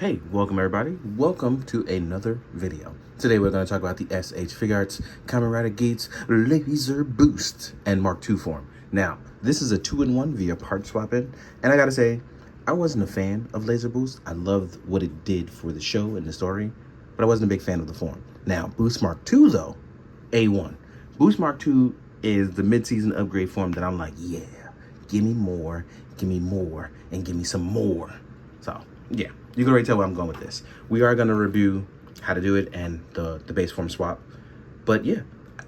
Hey, welcome everybody. Welcome to another video. Today we're going to talk about the SH Figuarts Kamen Geats Laser Boost and Mark II form. Now, this is a 2-in-1 via part swapping, and I gotta say, I wasn't a fan of Laser Boost. I loved what it did for the show and the story, but I wasn't a big fan of the form. Now, Boost Mark II though, A1. Boost Mark II is the mid-season upgrade form that I'm like, yeah, give me more, and give me some more. So, yeah, you can already tell where I'm going with this. We are going to review how to do it and the base form swap. But yeah,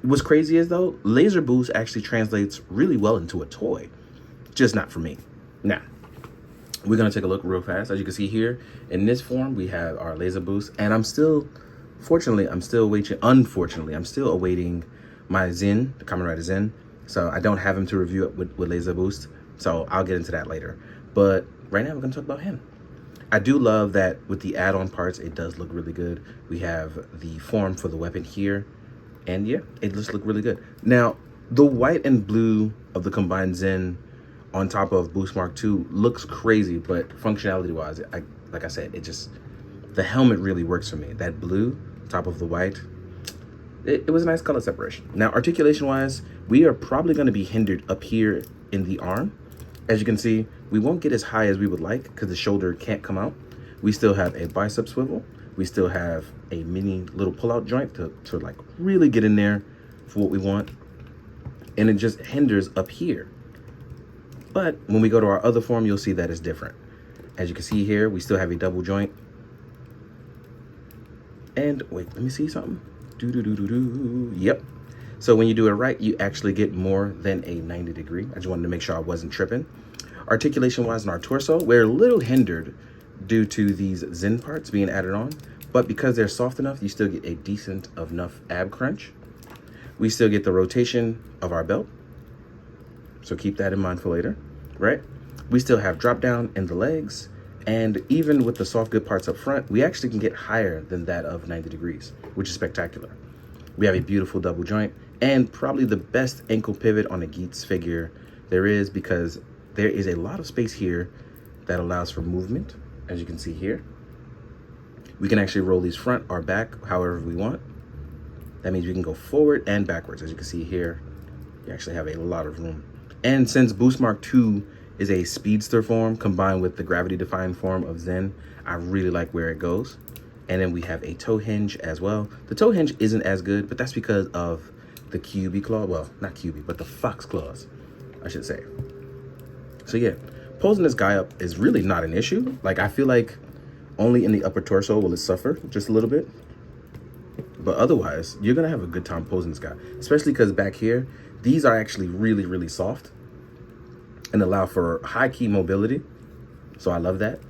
what's crazy is though, Laser Boost actually translates really well into a toy. Just not for me. Now, we're going to take a look real fast. As you can see here, in this form, we have our Laser Boost. And I'm still awaiting my Zen, the Kamen Rider Zen. So I don't have him to review it with Laser Boost. So I'll get into that later. But right now, we're going to talk about him. I do love that with the add-on parts, it does look really good. We have the form for the weapon here. And yeah, it just look really good. Now, the white and blue of the combined Zen on top of Boost Mark II looks crazy, but functionality-wise, like I said, the helmet really works for me. That blue, top of the white, it was a nice color separation. Now, articulation-wise, we are probably going to be hindered up here in the arm. As you can see, we won't get as high as we would like because the shoulder can't come out. We still have a bicep swivel. We still have a mini little pull-out joint to like really get in there for what we want. And it just hinders up here. But when we go to our other form, you'll see that it's different. As you can see here, we still have a double joint. And wait, let me see something. Yep. So when you do it right, you actually get more than a 90 degree. I just wanted to make sure I wasn't tripping. Articulation-wise in our torso, we're a little hindered due to these Zen parts being added on. But because they're soft enough, you still get a decent enough ab crunch. We still get the rotation of our belt. So keep that in mind for later, right? We still have drop down in the legs. And even with the soft good parts up front, we actually can get higher than that of 90 degrees, which is spectacular. We have a beautiful double joint and probably the best ankle pivot on a Geats figure there is, because there is a lot of space here that allows for movement. As you can see here, we can actually roll these front or back however we want. That means we can go forward and backwards. As you can see here, you actually have a lot of room. And since Boost Mark II is a speedster form combined with the gravity defying form of Zen, I really like where it goes. And then we have a toe hinge as well. The toe hinge isn't as good, but that's because of the QB claw. Well, not QB, but the fox claws, I should say. So yeah, posing this guy up is really not an issue. Like, I feel like only in the upper torso will it suffer just a little bit. But otherwise, you're gonna have a good time posing this guy, especially because back here, these are actually really, really soft and allow for high key mobility. So I love that.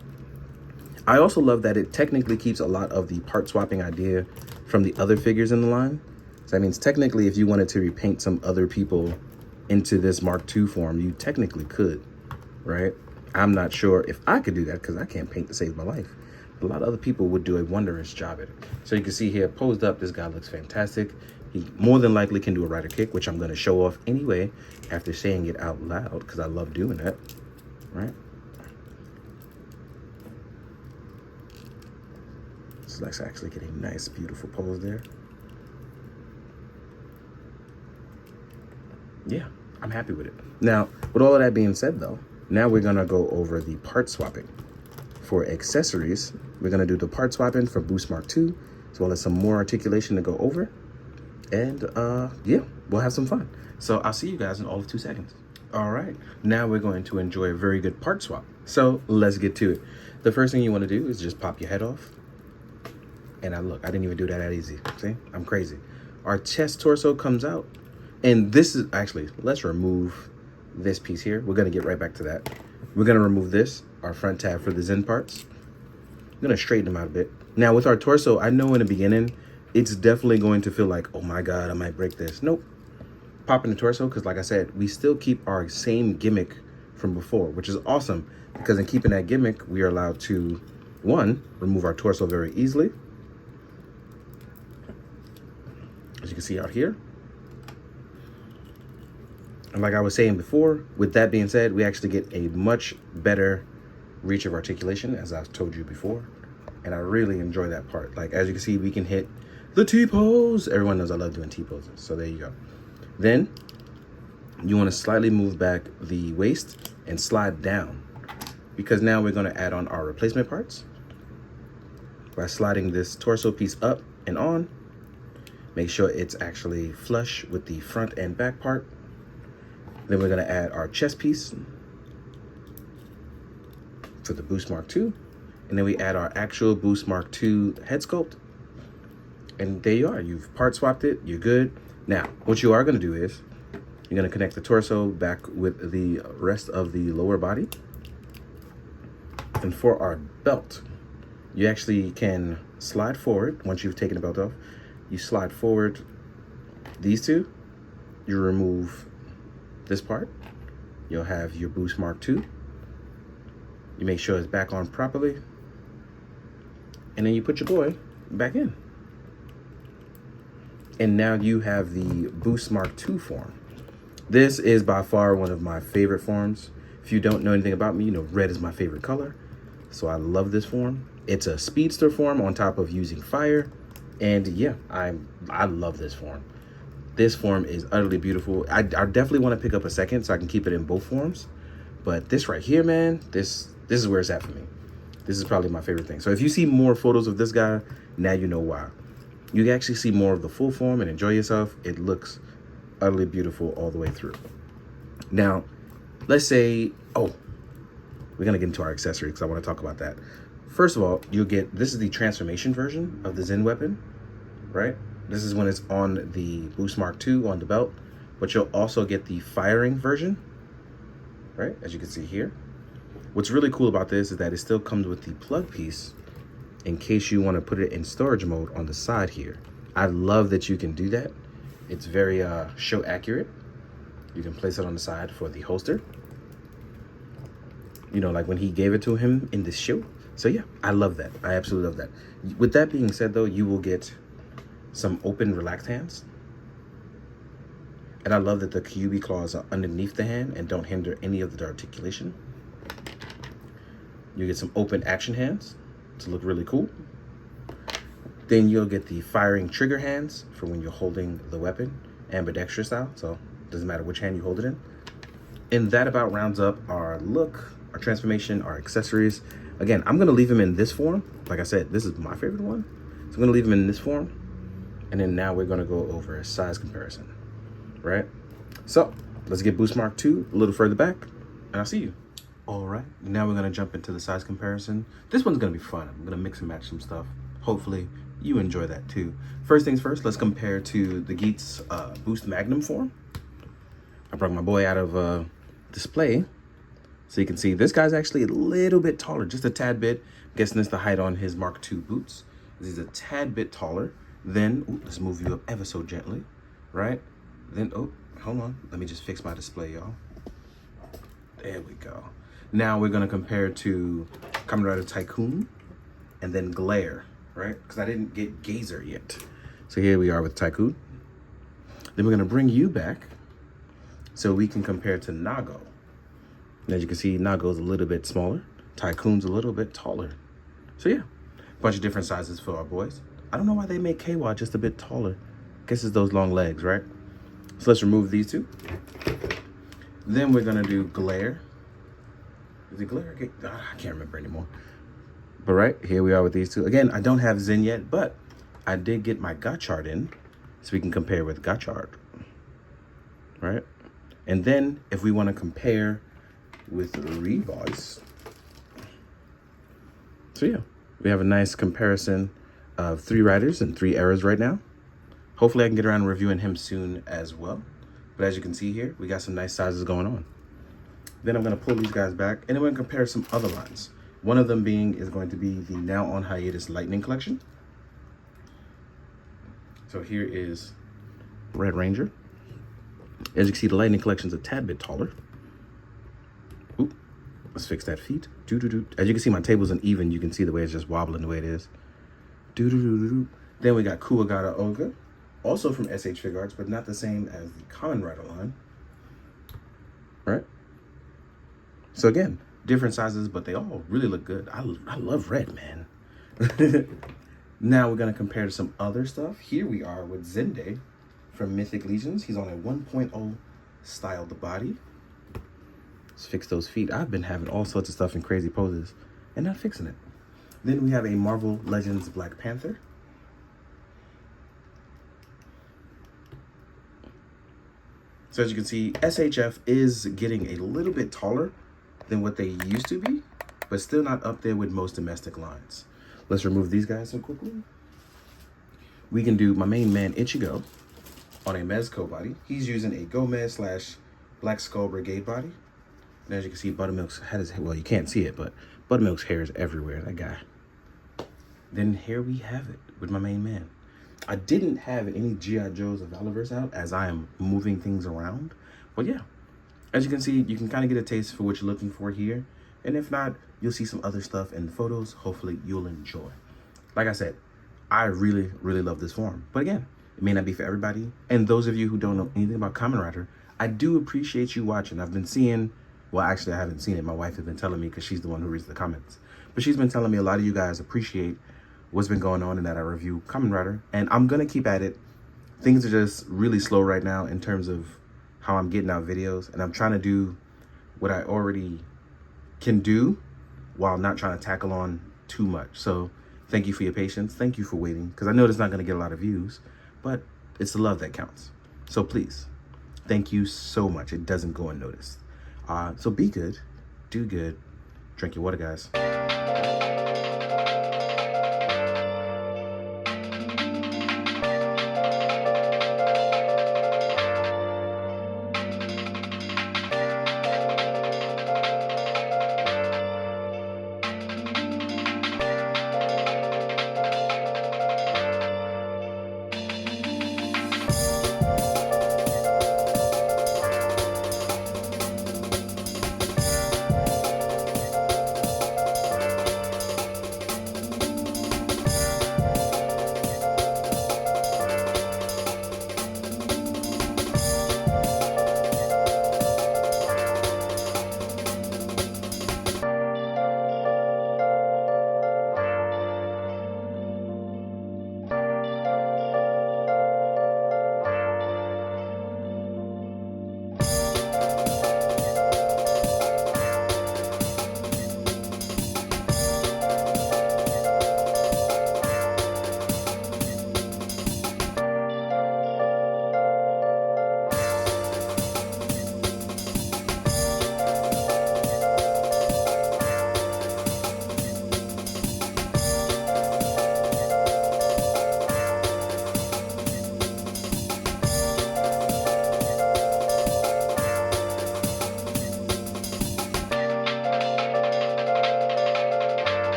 I also love that it technically keeps a lot of the part swapping idea from the other figures in the line. So that means technically if you wanted to repaint some other people into this Mark II form, you technically could, right? I'm not sure if I could do that because I can't paint to save my life. But a lot of other people would do a wondrous job at it. So you can see here, posed up, this guy looks fantastic. He more than likely can do a rider kick, which I'm going to show off anyway after saying it out loud because I love doing that, right? So let's actually get a nice, beautiful pose there. Yeah, I'm happy with it. Now, with all of that being said, though, now we're going to go over the part swapping. For accessories, we're going to do the part swapping for Boost Mark II, as well as some more articulation to go over. And yeah, we'll have some fun. So I'll see you guys in all of 2 seconds. All right, now we're going to enjoy a very good part swap. So let's get to it. The first thing you want to do is just pop your head off. And I didn't even do that easy. See, I'm crazy. Our chest torso comes out. And this is actually, let's remove this piece here. We're going to get right back to that. We're going to remove this, our front tab for the Zen parts. I'm going to straighten them out a bit. Now with our torso, I know in the beginning, it's definitely going to feel like, oh my God, I might break this. Nope. Pop in the torso, because like I said, we still keep our same gimmick from before, which is awesome. Because in keeping that gimmick, we are allowed to, one, remove our torso very easily. As you can see out here. And like I was saying before, with that being said, we actually get a much better reach of articulation, as I've told you before. And I really enjoy that part. Like, as you can see, we can hit the T-pose. Everyone knows I love doing T-poses. So there you go. Then you want to slightly move back the waist and slide down, because now we're going to add on our replacement parts. By sliding this torso piece up and on, make sure it's actually flush with the front and back part. Then we're going to add our chest piece for the Boost Mark II. And then we add our actual Boost Mark II head sculpt. And there you are. You've part swapped it. You're good. Now, what you are going to do is you're going to connect the torso back with the rest of the lower body. And for our belt, you actually can slide forward. Once you've taken the belt off, you slide forward these two. You remove this part. You'll have your Boost Mark II. You make sure it's back on properly. And then you put your boy back in. And now you have the Boost Mark II form. This is by far one of my favorite forms. If you don't know anything about me, you know red is my favorite color. So I love this form. It's a speedster form on top of using fire. And yeah, I love this form. This form is utterly beautiful. I definitely want to pick up a second so I can keep it in both forms. But this right here, man, this is where it's at for me. This is probably my favorite thing. So if you see more photos of this guy, now you know why. You can actually see more of the full form and enjoy yourself. It looks utterly beautiful all the way through. Now, let's say, oh, we're gonna get into our accessory because I want to talk about that. First of all, you'll get, this is the transformation version of the Zen weapon, right? This is when it's on the Boost Mark II on the belt, but you'll also get the firing version, right? As you can see here. What's really cool about this is that it still comes with the plug piece in case you want to put it in storage mode on the side here. I love that you can do that. It's very show accurate. You can place it on the side for the holster. You know, like when he gave it to him in the show. So yeah, I love that. I absolutely love that. With that being said though, you will get some open relaxed hands. And I love that the Kyuubi claws are underneath the hand and don't hinder any of the articulation. You get some open action hands to look really cool. Then you'll get the firing trigger hands for when you're holding the weapon, ambidextrous style, so it doesn't matter which hand you hold it in. And that about rounds up our look, our transformation, our accessories. Again, I'm gonna leave him in this form. Like I said, this is my favorite one. So I'm gonna leave him in this form. And then now we're gonna go over a size comparison, right? So let's get Boost Mark II a little further back, and I'll see you. All right, now we're gonna jump into the size comparison. This one's gonna be fun. I'm gonna mix and match some stuff. Hopefully you enjoy that too. First things first, let's compare to the Geats Boost Magnum form. I brought my boy out of display. So you can see this guy's actually a little bit taller, just a tad bit. I'm guessing it's the height on his Mark II boots. He's a tad bit taller. Then, ooh, let's move you up ever so gently, right? Then, oh, hold on. Let me just fix my display, y'all. There we go. Now we're gonna compare to Kamen Rider Tycoon and then Glare, right? Because I didn't get Gazer yet. So here we are with Tycoon. Then we're gonna bring you back so we can compare to Nago. And as you can see, Nago's a little bit smaller. Tycoon's a little bit taller. So yeah, a bunch of different sizes for our boys. I don't know why they make Kwa just a bit taller. Guess it's those long legs, right? So let's remove these two. Then we're gonna do Glare. Is it Glare? I can't remember anymore. But right, here we are with these two. Again, I don't have Zen yet, but I did get my Gotchard in, so we can compare with Gotchard, right? And then if we want to compare with Revoice, so yeah, we have a nice comparison of 3 riders and 3 eras right now. Hopefully I can get around reviewing him soon as well. But as you can see here, we got some nice sizes going on. Then I'm going to pull these guys back, and then we're going to compare some other lines. One of them being is going to be the now on hiatus Lightning Collection. So here is Red Ranger. As you can see, the Lightning Collection's a tad bit taller. Ooh, let's fix that feet. As you can see, my table's uneven. You can see the way it's just wobbling the way it is. Then we got Kuwagata Olga, also from SH Figuarts, but not the same as the Kamen Rider line. Right? So again, different sizes, but they all really look good. I love red, man. Now we're gonna compare to some other stuff. Here we are with Zende from Mythic Legions. He's on a 1.0 styled body. Let's fix those feet. I've been having all sorts of stuff in crazy poses and not fixing it. Then we have a Marvel Legends Black Panther. So as you can see, SHF is getting a little bit taller than what they used to be, but still not up there with most domestic lines. Let's remove these guys so quickly. We can do my main man, Ichigo, on a Mezco body. He's using a Gomez / Black Skull Brigade body. And as you can see, Buttermilk's head is, well, you can't see it, but Buttermilk's hair is everywhere, that guy. Then here we have it with my main man. I didn't have any G.I. Joes of Valorverse out as I am moving things around. But yeah, as you can see, you can kind of get a taste for what you're looking for here. And if not, you'll see some other stuff in the photos. Hopefully you'll enjoy. Like I said, I really, really love this form. But again, it may not be for everybody. And those of you who don't know anything about Kamen Rider, I do appreciate you watching. I've been seeing, well, actually I haven't seen it. My wife has been telling me because she's the one who reads the comments. But she's been telling me a lot of you guys appreciate what's been going on and that I review Kamen Rider, and I'm gonna keep at it. Things are just really slow right now in terms of how I'm getting out videos, and I'm trying to do what I already can do while not trying to tackle on too much. So thank you for your patience. Thank you for waiting, because I know it's not gonna get a lot of views, but it's the love that counts. So please, thank you so much. It doesn't go unnoticed. So be good, do good, drink your water, guys.